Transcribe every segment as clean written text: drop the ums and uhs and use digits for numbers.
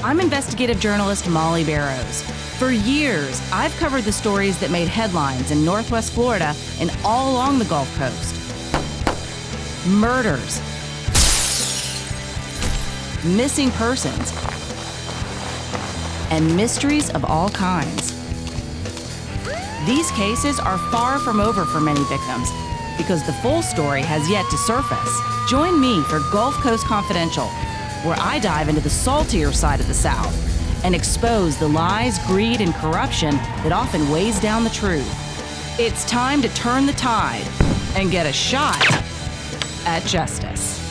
I'm investigative journalist Molly Barrows. For years, I've covered the stories that made headlines in Northwest Florida and all along the Gulf Coast. Murders, missing persons, and mysteries of all kinds. These cases are far from over for many victims because the full story has yet to surface. Join me for Gulf Coast Confidential, where I dive into the saltier side of the South and expose the lies, greed, and corruption that often weighs down the truth. It's time to turn the tide and get a shot at justice.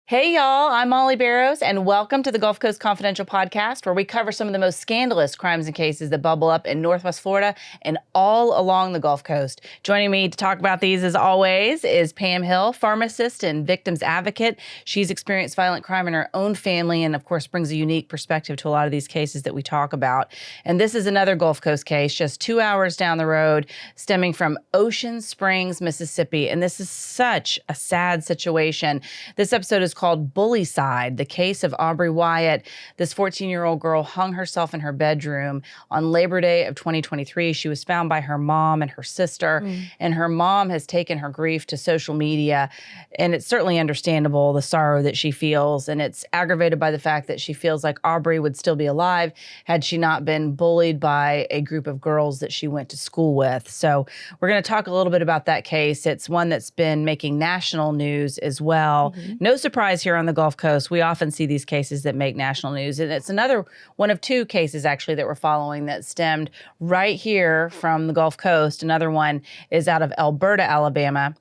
Hey y'all, I'm Molly Barrows, and welcome to the Gulf Coast Confidential podcast, where we cover some of the most scandalous crimes and cases that bubble up in Northwest Florida and all along the Gulf Coast. Joining me to talk about these, as always, is Pam Hill, pharmacist and victims advocate. She's experienced violent crime in her own family and, of course, brings a unique perspective to a lot of these cases that we talk about. And this is another Gulf Coast case, just 2 hours down the road, stemming from Ocean Springs, Mississippi. And this is such a sad situation. This episode is called Bully-cide, the case of Aubreigh Wyatt. This 14-year-old girl hung herself in her bedroom on Labor Day of 2023. She was found by her mom and her sister, and her mom has taken her grief to social media. And it's certainly understandable, the sorrow that she feels, and it's aggravated by the fact that she feels like Aubreigh would still be alive had she not been bullied by a group of girls that she went to school with. So we're going to talk a little bit about that case. It's one that's been making national news as well. No surprise here on the Gulf Coast. We often see these cases that make national news. And it's another one of two cases, actually, that we're following that stemmed right here from the Gulf Coast. Another one is out of Alberta, Alabama.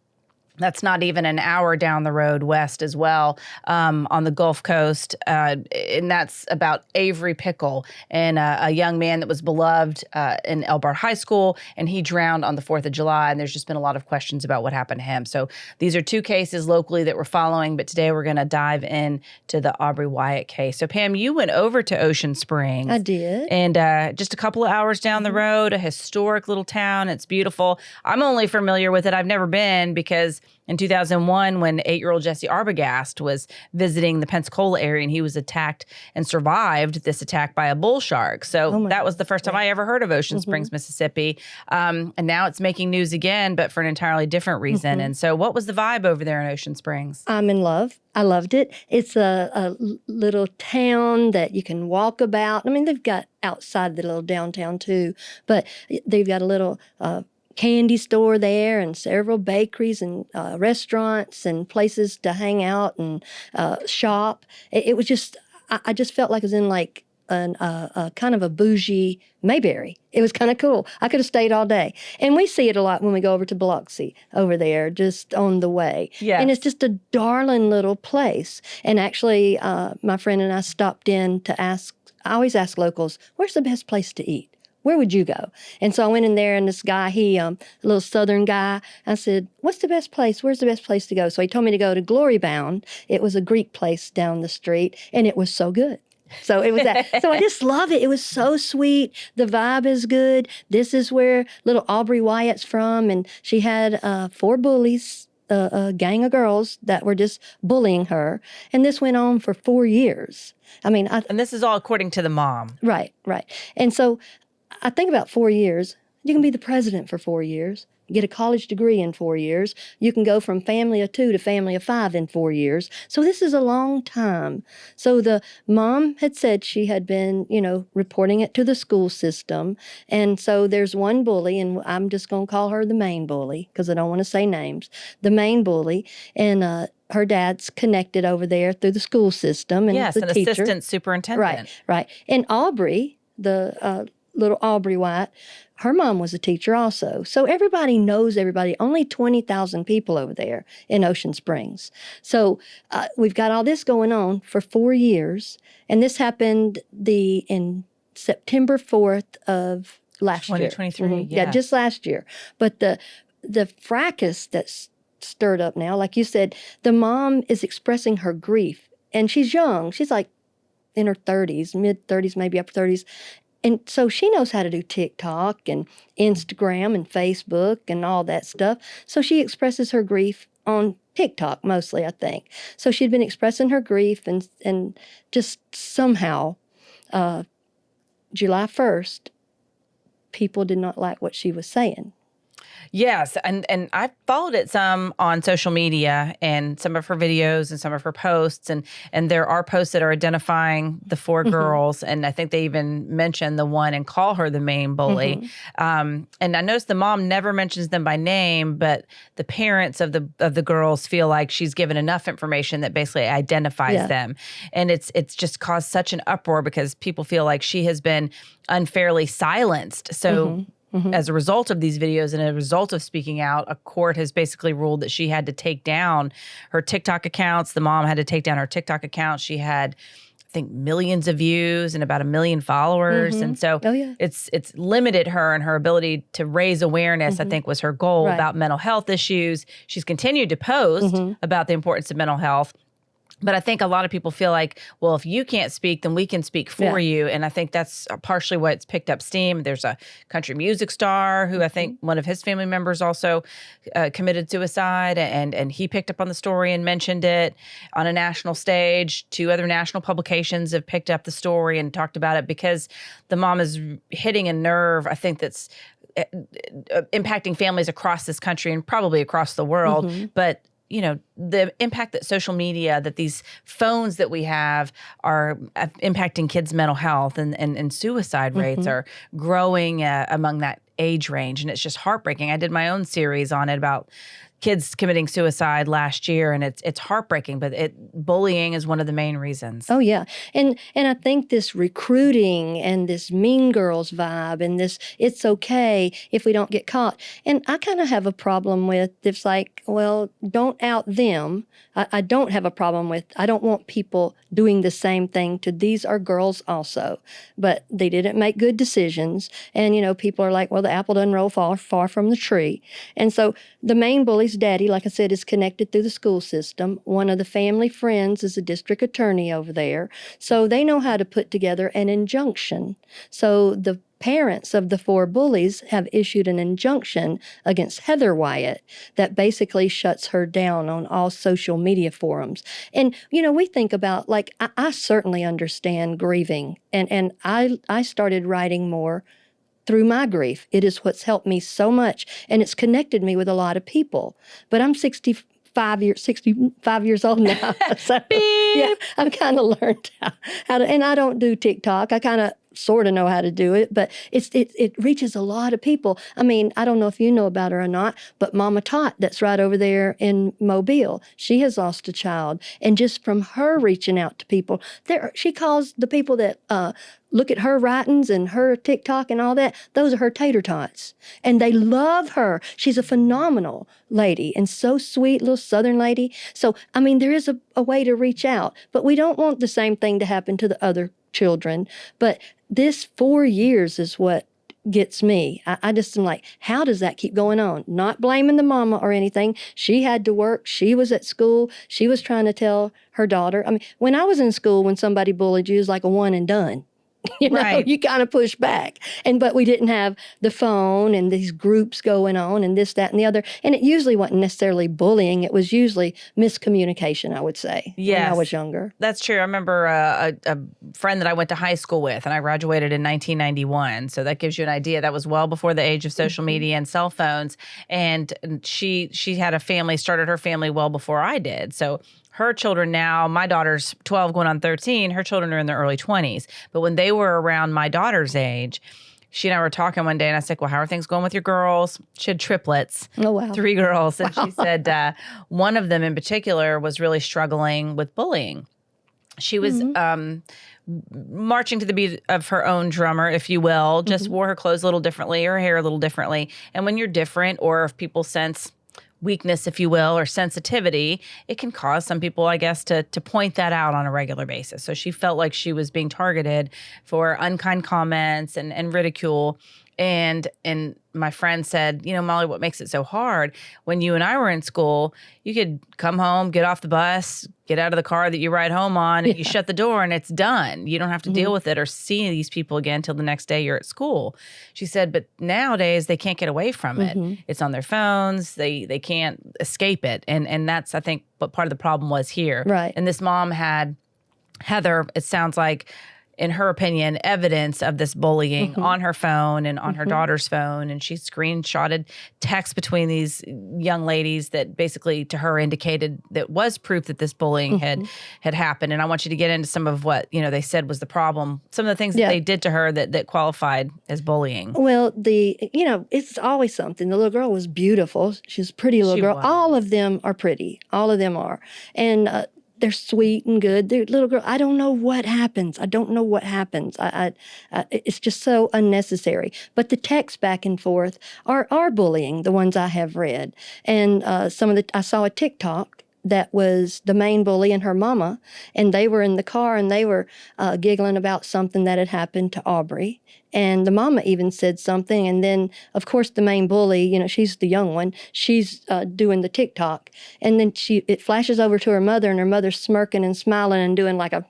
That's not even an hour down the road west as well, on the Gulf Coast. And that's about Avery Pickle, and a young man that was beloved in Elbart High School, and he drowned on the 4th of July. And there's just been a lot of questions about what happened to him. So these are two cases locally that we're following, but today we're going to dive into the Aubreigh Wyatt case. So Pam, you went over to Ocean Springs. I did. And just a couple of hours down the road, a historic little town. It's beautiful. I'm only familiar with it. I've never been because in 2001, when 8-year-old Jesse Arbogast was visiting the Pensacola area, and he was attacked and survived this attack by a bull shark. So that was the first time I ever heard of Ocean Springs, Mississippi. And now it's making news again, but for an entirely different reason. And so what was the vibe over there in Ocean Springs? I'm in love. I loved it. It's a little town that you can walk about. I mean, they've got outside the little downtown too, but they've got a little candy store there and several bakeries and restaurants and places to hang out and shop. It was just, I just felt like I was in like a kind of a bougie Mayberry. It was kind of cool. I could have stayed all day. And we see it a lot when we go over to Biloxi over there, just on the way. Yes. And it's just a darling little place. And actually, my friend and I stopped in to ask, I always ask locals, where's the best place to eat? Where would you go? And so I went in there, and this guy, a little Southern guy, I said, what's the best place? Where's the best place to go? So he told me to go to Glory Bound. It was a Greek place down the street, and it was so good. So it was that. So I just love it. It was so sweet. The vibe is good. This is where little Aubreigh Wyatt's from, and she had 4 bullies, a gang of girls that were just bullying her. And this went on for 4 years. I mean, And this is all according to the mom. Right. And so I think about 4 years. You can be the president for 4 years, get a college degree in 4 years. You can go from family of 2 to family of 5 in 4 years. So this is a long time. So the mom had said she had been, reporting it to the school system. And so there's one bully, and I'm just going to call her the main bully because I don't want to say names, the main bully. And her dad's connected over there through the school system. And yes, the an teacher. assistant superintendent. Right. And Aubreigh, the little Aubreigh Wyatt, her mom was a teacher also. So everybody knows everybody. Only 20,000 people over there in Ocean Springs. So we've got all this going on for 4 years. And this happened in September 4th of last year. 2023, Yeah, just last year. But the fracas that's stirred up now, like you said, the mom is expressing her grief. And she's young. She's like in her 30s, mid-30s, maybe upper 30s. And so she knows how to do TikTok and Instagram and Facebook and all that stuff. So she expresses her grief on TikTok mostly, I think. So she'd been expressing her grief and just somehow, July 1st, people did not like what she was saying. Yes, and I followed it some on social media and some of her videos and some of her posts, and there are posts that are identifying the four girls, and I think they even mention the one and call her the main bully. And I noticed the mom never mentions them by name, but the parents of the girls feel like she's given enough information that basically identifies them, and it's just caused such an uproar because people feel like she has been unfairly silenced. So. As a result of these videos and a result of speaking out, a court has basically ruled that she had to take down her TikTok accounts. The mom had to take down her TikTok account. She had, I think, millions of views and about 1 million followers. And so it's limited her and her ability to raise awareness, I think, was her goal about mental health issues. She's continued to post about the importance of mental health. But I think a lot of people feel like, well, if you can't speak, then we can speak for you. And I think that's partially what's picked up steam. There's a country music star who I think one of his family members also committed suicide. And he picked up on the story and mentioned it on a national stage. 2 other national publications have picked up the story and talked about it because the mom is hitting a nerve, I think, that's impacting families across this country and probably across the world. But you know, the impact that social media, that these phones that we have are impacting kids' mental health and suicide rates are growing among that age range. And it's just heartbreaking. I did my own series on it about kids committing suicide last year, and it's heartbreaking, but bullying is one of the main reasons. Oh, yeah. And I think this recruiting and this mean girls vibe and this it's okay if we don't get caught. And I kind of have a problem with it's like, well, don't out them. I don't have a problem with, I don't want people doing the same thing to these are girls also. But they didn't make good decisions. And, you know, people are like, well, the apple doesn't roll far from the tree. And so the main bully's daddy, like I said, is connected through the school system. One of the family friends is a district attorney over there. So they know how to put together an injunction. So the parents of the 4 bullies have issued an injunction against Heather Wyatt that basically shuts her down on all social media forums. And, you know, we think about, like, I certainly understand grieving. And I started writing more through my grief. It is what's helped me so much. And it's connected me with a lot of people. But I'm 65 years old now. So, yeah, I've kind of learned how to, and I don't do TikTok. I kind of sort of know how to do it, but it reaches a lot of people. I mean, I don't know if you know about her or not, but Mama Tot, that's right over there in Mobile, she has lost a child. And just from her reaching out to people, she calls the people that look at her writings and her TikTok and all that, those are her tater tots. And they love her. She's a phenomenal lady and so sweet, little Southern lady. So, I mean, there is a way to reach out, but we don't want the same thing to happen to the other children. But this 4 years is what gets me. I just am like, how does that keep going on? Not blaming the mama or anything. She had to work. She was at school. She was trying to tell her daughter. I mean, when I was in school, when somebody bullied you, it was like a one and done. You know, you kind of push back. But we didn't have the phone and these groups going on and this, that, and the other. And it usually wasn't necessarily bullying. It was usually miscommunication, I would say, when I was younger. That's true. I remember a friend that I went to high school with, and I graduated in 1991. So that gives you an idea. That was well before the age of social media and cell phones. And she had a family, started her family well before I did. So her children now, my daughter's 12 going on 13, her children are in their early 20s. But when they were around my daughter's age, she and I were talking one day, and I said, well, how are things going with your girls? She had triplets. Oh, wow. 3 girls. And she said one of them in particular was really struggling with bullying. She was marching to the beat of her own drummer, if you will, just wore her clothes a little differently, her hair a little differently. And when you're different, or if people sense weakness, if you will, or sensitivity, it can cause some people, I guess, to point that out on a regular basis. So she felt like she was being targeted for unkind comments and ridicule. And my friend said, Molly, what makes it so hard? When you and I were in school, you could come home, get off the bus, get out of the car that you ride home on, and you shut the door and it's done. You don't have to deal with it or see these people again until the next day you're at school. She said, but nowadays they can't get away from it. It's on their phones. They can't escape it. And that's, I think, what part of the problem was here. Right. And this mom had, Heather, it sounds like, in her opinion, evidence of this bullying on her phone and on her daughter's phone. And she screenshotted texts between these young ladies that basically to her indicated that was proof that this bullying had happened. And I want you to get into some of what, they said was the problem, some of the things that they did to her that qualified as bullying. Well, it's always something. The little girl was beautiful. She's a pretty little girl. Was. All of them are pretty. All of them are. And they're sweet and good. They're little girl. I don't know what happens. It's just so unnecessary. But the texts back and forth are bullying, the ones I have read. And I saw a TikTok that was the main bully and her mama, and they were in the car and they were giggling about something that had happened to Aubreigh. And the mama even said something. And then, of course, the main bully, she's the young one, she's doing the TikTok. And then it flashes over to her mother, and her mother's smirking and smiling and doing like a,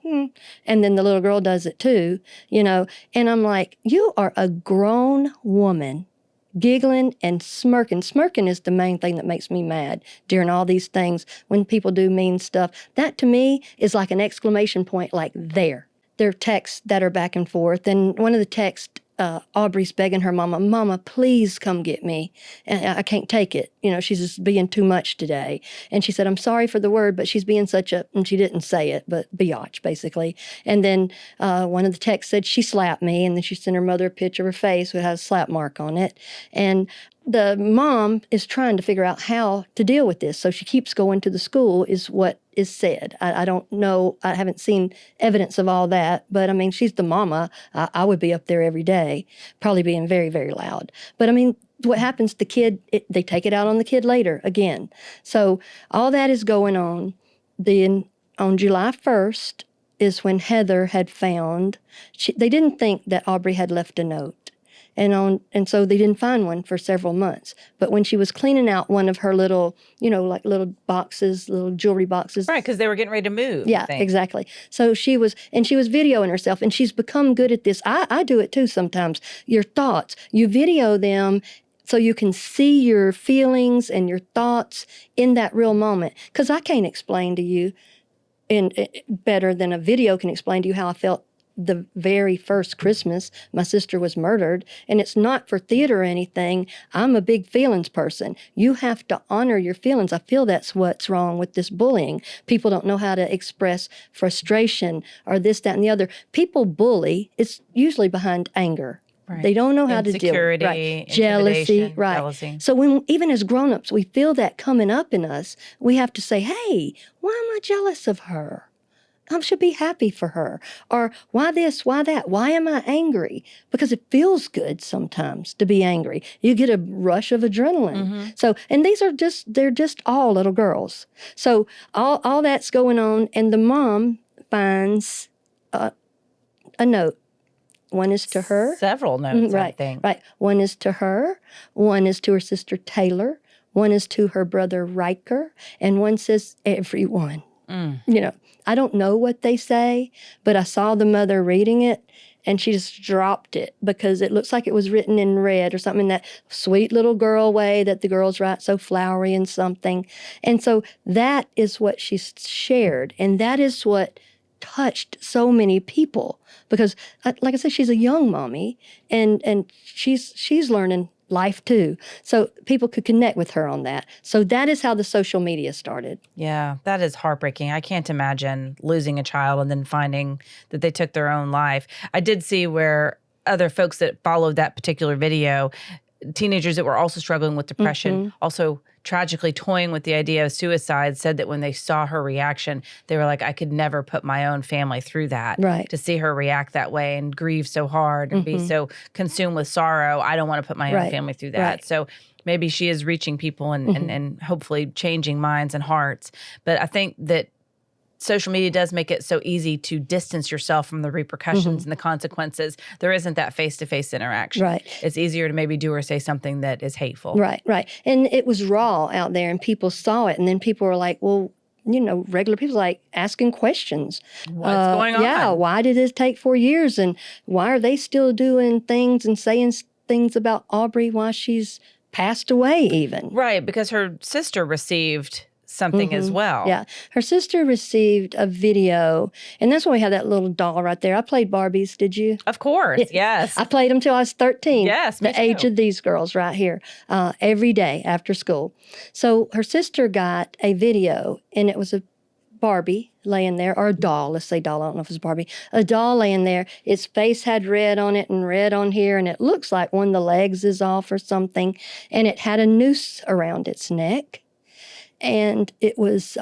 and then the little girl does it too, And I'm like, you are a grown woman giggling and smirking. Smirking is the main thing that makes me mad during all these things when people do mean stuff. That to me is like an exclamation point, like there. There are texts that are back and forth. And one of the texts, Aubreigh's begging her mama, Mama, please come get me. And I can't take it. She's just being too much today. And she said, I'm sorry for the word, but she's being and she didn't say it, but biatch, basically. And then one of the texts said she slapped me. And then she sent her mother a picture of her face with a slap mark on it. And the mom is trying to figure out how to deal with this. So she keeps going to the school is what is said. I don't know. I haven't seen evidence of all that. But, she's the mama. I would be up there every day, probably being very, very loud. But, what happens, the kid, they take it out on the kid later again. So all that is going on. Then on July 1st is when Heather had found, they didn't think that Aubreigh had left a note. And so they didn't find one for several months. But when she was cleaning out one of her little, like little boxes, little jewelry boxes. Right, because they were getting ready to move. Yeah, exactly. So she was videoing herself, and she's become good at this. I do it too sometimes. Your thoughts, you video them so you can see your feelings and your thoughts in that real moment. Because I can't explain to you better than a video can explain to you how I felt the very first Christmas my sister was murdered. And it's not for theater or anything. I'm a big feelings person. You have to honor your feelings. I feel that's what's wrong with this bullying. People don't know how to express frustration or this, that, and the other. People bully. It's usually behind anger. Right. They don't know how to deal with it. Right. Jealousy. Right. Jealousy. So even as grown-ups, we feel that coming up in us, we have to say, hey, why am I jealous of her? I should be happy for her. Or why this, why that? Why am I angry? Because it feels good sometimes to be angry. You get a rush of adrenaline. So, and they're just all little girls. So all that's going on, and the mom finds a note. One is to her. Several notes, right, I think. Right. One is to her. One is to her sister Taylor. One is to her brother Riker. And one says everyone. I don't know what they say, but I saw the mother reading it, and she just dropped it because it looks like it was written in red or something, in that sweet little girl way that the girls write, so flowery and something. And so that is what she shared, and that is what touched so many people because, like I said, she's a young mommy, and she's learning life too. So people could connect with her on that. So that is how the social media started. Yeah, that is heartbreaking. I can't imagine losing a child and then finding that they took their own life. I did see where other folks that followed that particular video, teenagers that were also struggling with depression, also tragically toying with the idea of suicide, said that when they saw her reaction, they were like, I could never put my own family through that. Right. To see her react that way and grieve so hard and be so consumed with sorrow, I don't want to put my own family through that. Right. So maybe she is reaching people and hopefully changing minds and hearts. But I think that social media does make it so easy to distance yourself from the repercussions and the consequences. There isn't that face-to-face interaction. Right. It's easier to maybe do or say something that is hateful. Right. And it was raw out there, and people saw it, and then people were like, well, regular people like asking questions. What's going on? Yeah, why did it take 4 years, and why are they still doing things and saying things about Aubreigh while she's passed away even? Right, because her sister received something as well. Yeah. Her sister received a video, and that's why we have that little doll right there. I played Barbies, did you? Of course, yes. I played them till I was 13. Yes, me the age too. of these girls right here, every day after school. So her sister got a video, and it was a Barbie laying there, or a doll. Let's say doll. I don't know if it's Barbie. A doll laying there. Its face had red on it and red on here, and it looks like one of the legs is off or something. And it had a noose around its neck. And it was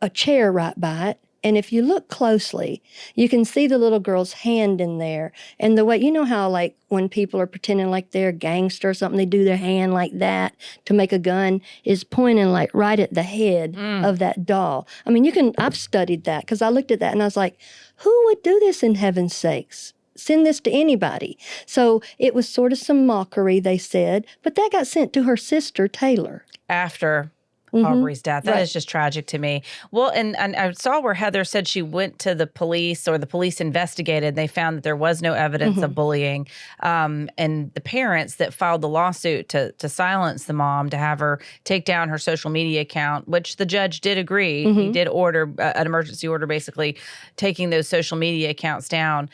a chair right by it. And if you look closely, you can see the little girl's hand in there. And the way, how like when people are pretending like they're a gangster or something, they do their hand like that to make a gun, is pointing like right at the head of that doll. I mean, I've studied that because I looked at that and I was like, who would do this in heaven's sakes? Send this to anybody. So it was sort of some mockery, they said, but that got sent to her sister, Taylor. After Aubreigh's death. That is just tragic to me. Well, and I saw where Heather said she went to the police, or the police investigated. They found that there was no evidence of bullying. And the parents that filed the lawsuit to silence the mom, to have her take down her social media account, which the judge did agree. He did order an emergency order, basically taking those social media accounts down,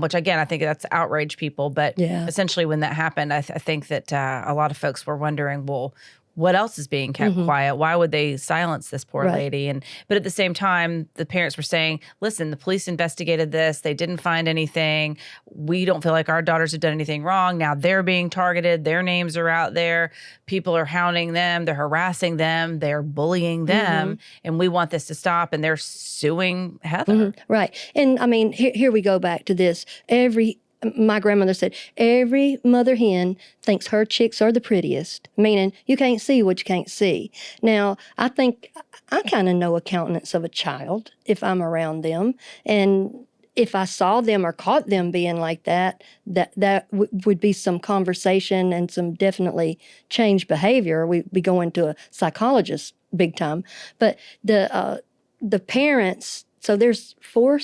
which again, I think that's outrage people. But essentially when that happened, I think that a lot of folks were wondering, well, what else is being kept quiet? Why would they silence this poor lady? But at the same time, the parents were saying, listen, the police investigated this. They didn't find anything. We don't feel like our daughters have done anything wrong. Now they're being targeted. Their names are out there. People are hounding them. They're harassing them. They're bullying them. And we want this to stop. And they're suing Heather. Right. And I mean, here we go back to this. My grandmother said, every mother hen thinks her chicks are the prettiest, meaning you can't see what you can't see. Now, I think I kind of know a countenance of a child if I'm around them. And if I saw them or caught them being like that, that would be some conversation and some definitely changed behavior. We'd be going to a psychologist big time. But the parents, so there's four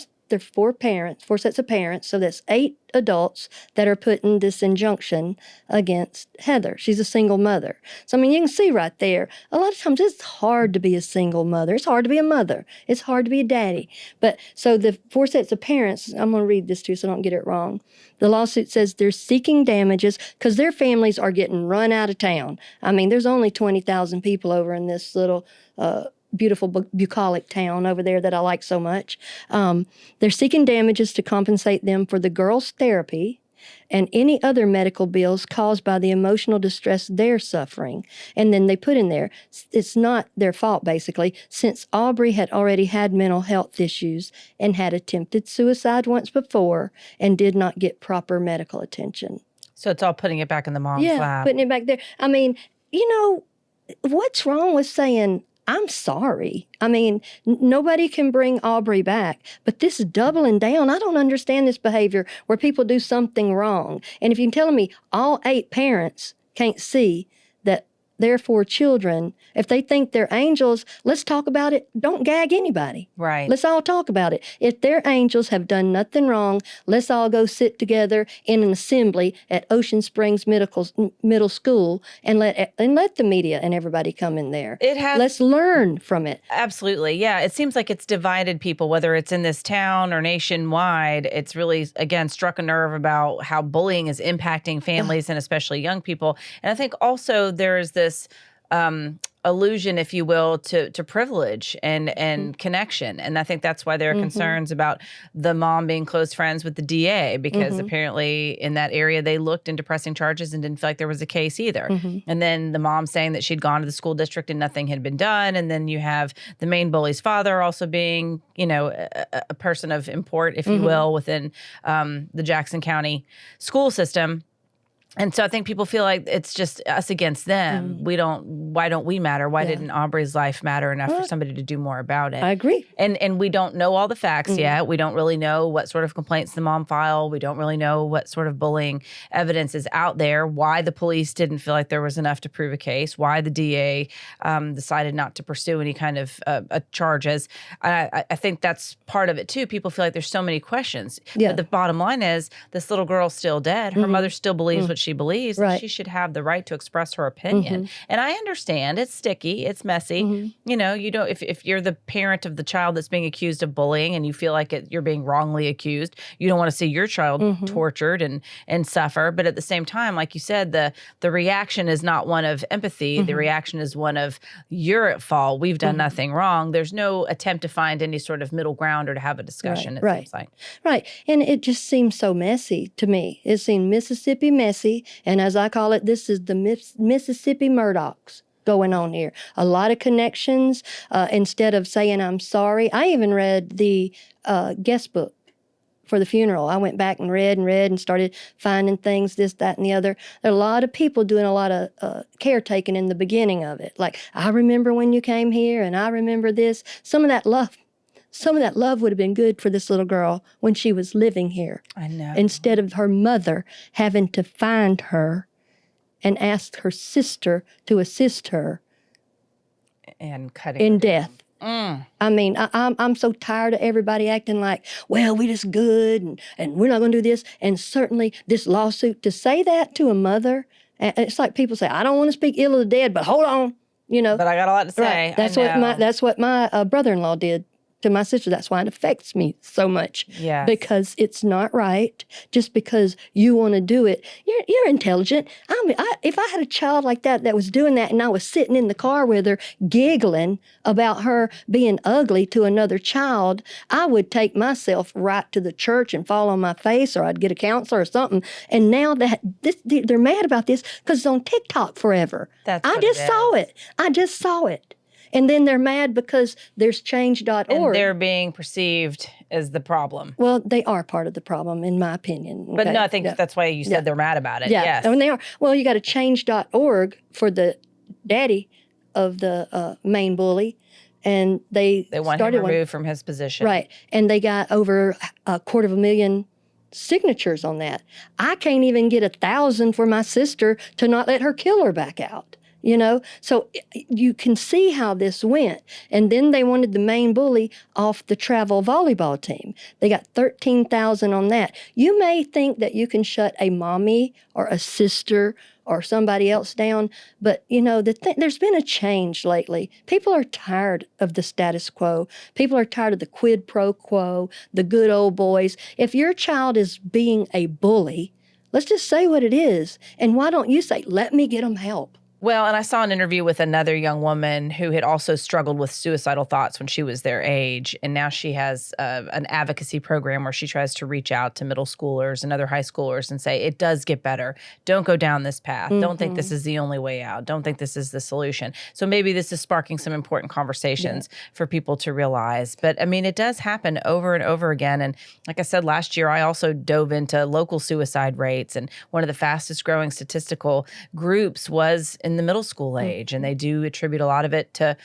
sets of parents, so that's 8 adults that are putting this injunction against Heather. She's a single mother. So, I mean, you can see right there, a lot of times it's hard to be a single mother. It's hard to be a mother. It's hard to be a daddy. But so the 4 sets of parents, I'm going to read this to you so I don't get it wrong. The lawsuit says they're seeking damages because their families are getting run out of town. I mean, there's only 20,000 people over in this little beautiful bucolic town over there that I like so much. They're seeking damages to compensate them for the girls' therapy and any other medical bills caused by the emotional distress they're suffering. And then they put in there, it's not their fault, basically, since Aubreigh had already had mental health issues and had attempted suicide once before and did not get proper medical attention. So it's all putting it back in the mom's lap. Yeah, putting it back there. I mean, what's wrong with saying, I'm sorry. I mean, nobody can bring Aubreigh back, but this doubling down, I don't understand this behavior where people do something wrong. And if you're telling me all 8 parents can't see that their 4 children, if they think they're angels, let's talk about it. Don't gag anybody. Right. Let's all talk about it. If their angels have done nothing wrong, let's all go sit together in an assembly at Ocean Springs Middle School and let the media and everybody come in there. Let's learn from it. Absolutely. Yeah. It seems like it's divided people, whether it's in this town or nationwide. It's really, again, struck a nerve about how bullying is impacting families and especially young people. And I think also there is this allusion, if you will, to privilege and connection. And I think that's why there are concerns about the mom being close friends with the DA, because apparently in that area they looked into pressing charges and didn't feel like there was a case either. And then the mom saying that she'd gone to the school district and nothing had been done. And then you have the main bully's father also being, a person of import, if you will, within the Jackson County school system. And so I think people feel like it's just us against them. Why don't we matter? Why didn't Aubrey's life matter enough for somebody to do more about it? I agree. And we don't know all the facts yet. We don't really know what sort of complaints the mom filed. We don't really know what sort of bullying evidence is out there, why the police didn't feel like there was enough to prove a case, why the DA decided not to pursue any kind of charges. I think that's part of it too. People feel like there's so many questions. Yeah. But the bottom line is this little girl's still dead. Her mother still believes what she believes. Right. And she should have the right to express her opinion. And I understand it's sticky, it's messy. You know, you don't, if you're the parent of the child that's being accused of bullying and you feel like you're being wrongly accused, you don't want to see your child tortured and suffer. But at the same time, like you said, the reaction is not one of empathy. The reaction is one of, you're at fault. We've done nothing wrong. There's no attempt to find any sort of middle ground or to have a discussion, it seems like. Right. And it just seems so messy to me. It seemed Mississippi messy. And as I call it, this is the Mississippi Murdochs going on here. A lot of connections. Instead of saying I'm sorry, I even read the guest book for the funeral. I went back and read and started finding things, this, that, and the other. There are a lot of people doing a lot of caretaking in the beginning of it. Like, I remember when you came here, and I remember this. Some of that love would have been good for this little girl when she was living here. I know. Instead of her mother having to find her and ask her sister to assist her and cutting in her death. down. I mean, I'm so tired of everybody acting like, well, we just good and we're not going to do this. And certainly this lawsuit, to say that to a mother, it's like people say, I don't want to speak ill of the dead, but hold on, you know. But I got a lot to say. Right. That's what my brother-in-law did to my sister. That's why it affects me so much. Yes. Because it's not right. Just because you want to do it, you're intelligent. I mean, if I had a child like that was doing that, and I was sitting in the car with her giggling about her being ugly to another child, I would take myself right to the church and fall on my face, or I'd get a counselor or something. And now that they're mad about this because it's on TikTok forever. I just saw it. And then they're mad because there's change.org. And they're being perceived as the problem. Well, they are part of the problem, in my opinion. But no, I think that's why you said they're mad about it. Yeah, Yes. I mean, they are. Well, you got a change.org for the daddy of the main bully. And they want him removed from his position. Right. And they got over 250,000 signatures on that. I can't even get 1,000 for my sister to not let her killer back out. You know, so you can see how this went. And then they wanted the main bully off the travel volleyball team. They got 13,000 on that. You may think that you can shut a mommy or a sister or somebody else down, but you know, there's been a change lately. People are tired of the status quo. People are tired of the quid pro quo, the good old boys. If your child is being a bully, let's just say what it is. And why don't you say, let me get them help? Well, and I saw an interview with another young woman who had also struggled with suicidal thoughts when she was their age. And now she has an advocacy program where she tries to reach out to middle schoolers and other high schoolers and say, it does get better. Don't go down this path. Don't think this is the only way out. Don't think this is the solution. So maybe this is sparking some important conversations for people to realize. But I mean, it does happen over and over again. And like I said, last year, I also dove into local suicide rates. And one of the fastest growing statistical groups was in the middle school age. And they do attribute a lot of it to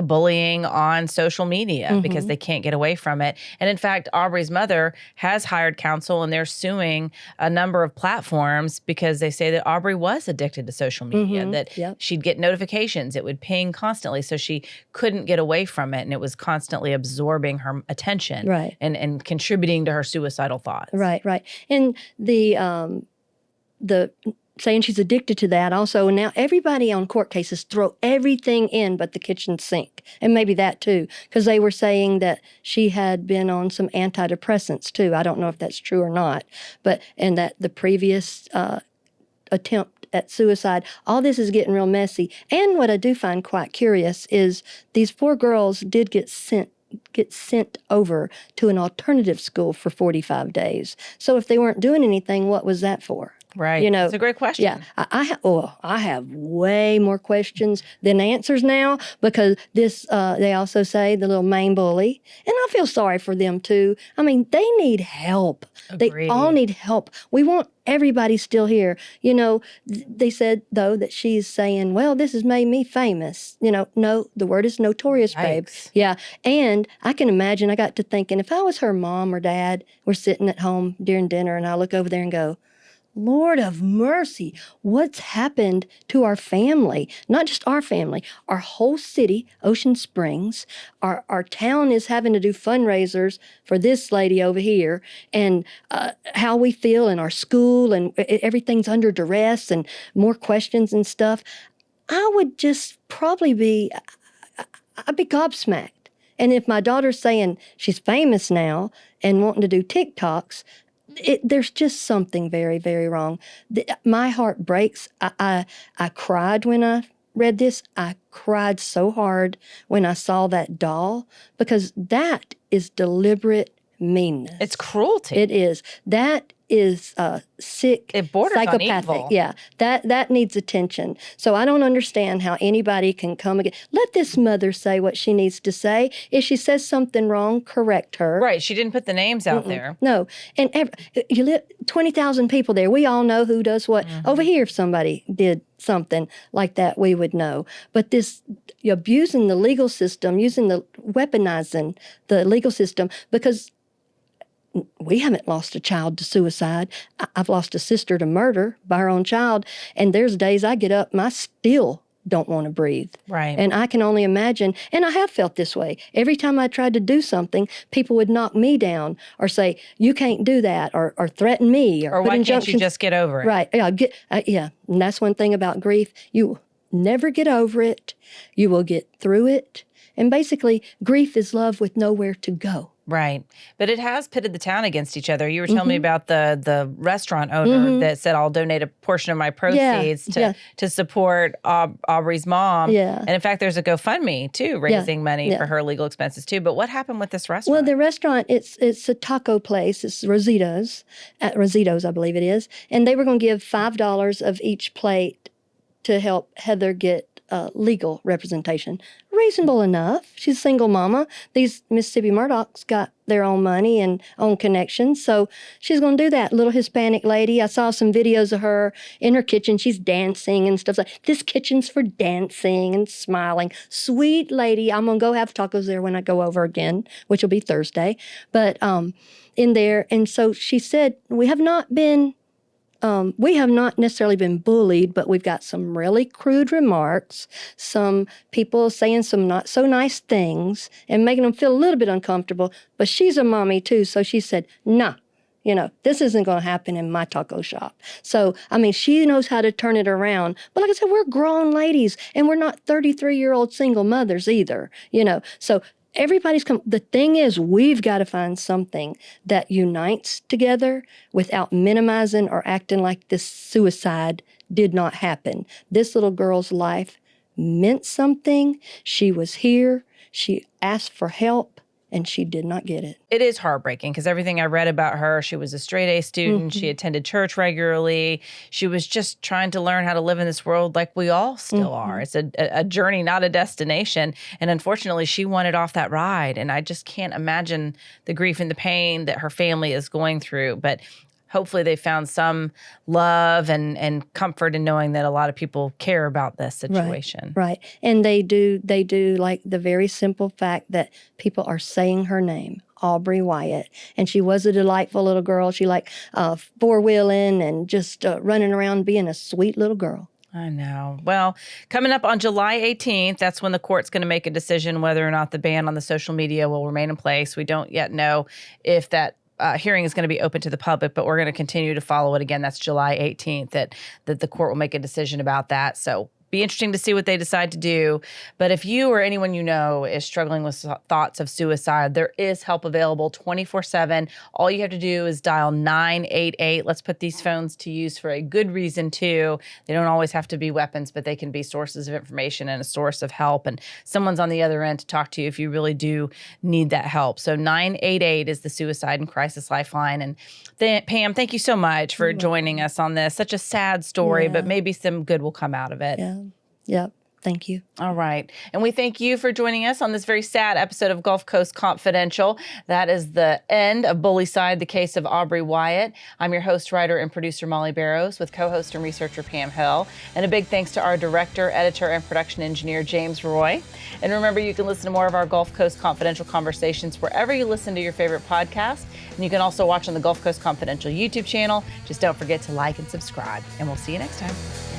bullying on social media because they can't get away from it. And in fact, Aubrey's mother has hired counsel, and they're suing a number of platforms because they say that Aubreigh was addicted to social media, that she'd get notifications, it would ping constantly, so she couldn't get away from it, and it was constantly absorbing her attention and contributing to her suicidal thoughts. Right. And the saying she's addicted to that also. And now everybody on court cases throw everything in but the kitchen sink. And maybe that too, because they were saying that she had been on some antidepressants too. I don't know if that's true or not, and that the previous attempt at suicide, all this is getting real messy. And what I do find quite curious is these poor girls did get sent over to an alternative school for 45 days. So if they weren't doing anything, what was that for? Right. You know, That's a great question. Yeah, I have way more questions than answers now because this. They also say the little main bully, and I feel sorry for them too. I mean, they need help. Agreed. They all need help. We want everybody still here. You know, they said though that she's saying, "Well, this has made me famous." You know, no, the word is notorious, babe. Yikes. Yeah, and I can imagine. I got to thinking if I was her mom or dad, we're sitting at home during dinner, and I look over there and go, Lord of mercy, what's happened to our family? Not just our family, our whole city, Ocean Springs. Our town is having to do fundraisers for this lady over here, and how we feel in our school, and everything's under duress and more questions and stuff. I would just probably I'd be gobsmacked. And if my daughter's saying she's famous now and wanting to do TikToks, there's just something very, very wrong. My heart breaks. I cried when I read this. I cried so hard when I saw that doll because that is deliberate meanness. It's cruelty. It is. That is sick, It borders on psychopathic. evil. Yeah, that needs attention. So I don't understand how anybody can come again. Let this mother say what she needs to say. If she says something wrong, correct her. Right. She didn't put the names out there. No, and you live 20,000 people there. We all know who does what. Over here, if somebody did something like that, we would know. But this abusing the legal system, weaponizing the legal system, because we haven't lost a child to suicide. I've lost a sister to murder by her own child. And there's days I get up and I still don't want to breathe. Right. And I can only imagine, and I have felt this way. Every time I tried to do something, people would knock me down or say, you can't do that, or threaten me. Or why can't you just get over it? Right. Yeah. And that's one thing about grief. You never get over it. You will get through it. And basically, grief is love with nowhere to go. Right. But it has pitted the town against each other. You were telling me about the restaurant owner that said, I'll donate a portion of my proceeds to support Aubreigh's mom. Yeah. And in fact, there's a GoFundMe, too, raising money for her legal expenses, too. But what happened with this restaurant? Well, the restaurant, it's a taco place. It's Rosito's, I believe it is. And they were going to give $5 of each plate to help Heather get legal representation. Reasonable enough. She's a single mama. These Mississippi Murdochs got their own money and own connections, so she's going to do that. Little Hispanic lady. I saw some videos of her in her kitchen. She's dancing and stuff like this. Kitchen's for dancing and smiling. Sweet lady. I'm going to go have tacos there when I go over again, which will be Thursday. But in there, and so she said, we have not necessarily been bullied, but we've got some really crude remarks, some people saying some not so nice things and making them feel a little bit uncomfortable. But she's a mommy too, so she said, nah, this isn't going to happen in my taco shop. So, I mean, she knows how to turn it around. But like I said, we're grown ladies, and we're not 33-year-old single mothers either, So everybody's come. The thing is, we've got to find something that unites together without minimizing or acting like this suicide did not happen. This little girl's life meant something. She was here. She asked for help, and she did not get it. It is heartbreaking because everything I read about her, she was a straight A student. She attended church regularly. She was just trying to learn how to live in this world like we all still are. It's a journey, not a destination. And unfortunately, she wanted off that ride. And I just can't imagine the grief and the pain that her family is going through. But hopefully they found some love and comfort in knowing that a lot of people care about this situation. Right. And they do like the very simple fact that people are saying her name, Aubreigh Wyatt. And she was a delightful little girl. She liked four-wheeling and just running around being a sweet little girl. I know. Well, coming up on July 18th, that's when the court's going to make a decision whether or not the ban on the social media will remain in place. We don't yet know if that hearing is going to be open to the public, but we're going to continue to follow it. Again, that's July 18th that the court will make a decision about that. So be interesting to see what they decide to do. But if you or anyone you know is struggling with thoughts of suicide, there is help available 24/7. All you have to do is dial 988. Let's put these phones to use for a good reason too. They don't always have to be weapons, but they can be sources of information and a source of help. And someone's on the other end to talk to you if you really do need that help. So 988 is the Suicide and Crisis Lifeline. And Pam, thank you so much for joining us on this. Such a sad story, but maybe some good will come out of it. Yeah. Yep. Thank you. All right. And we thank you for joining us on this very sad episode of Gulf Coast Confidential. That is the end of Bully-cide, the case of Aubreigh Wyatt. I'm your host, writer, and producer, Molly Barrows, with co-host and researcher Pam Hill. And a big thanks to our director, editor, and production engineer, James Roy. And remember, you can listen to more of our Gulf Coast Confidential conversations wherever you listen to your favorite podcast. And you can also watch on the Gulf Coast Confidential YouTube channel. Just don't forget to like and subscribe. And we'll see you next time.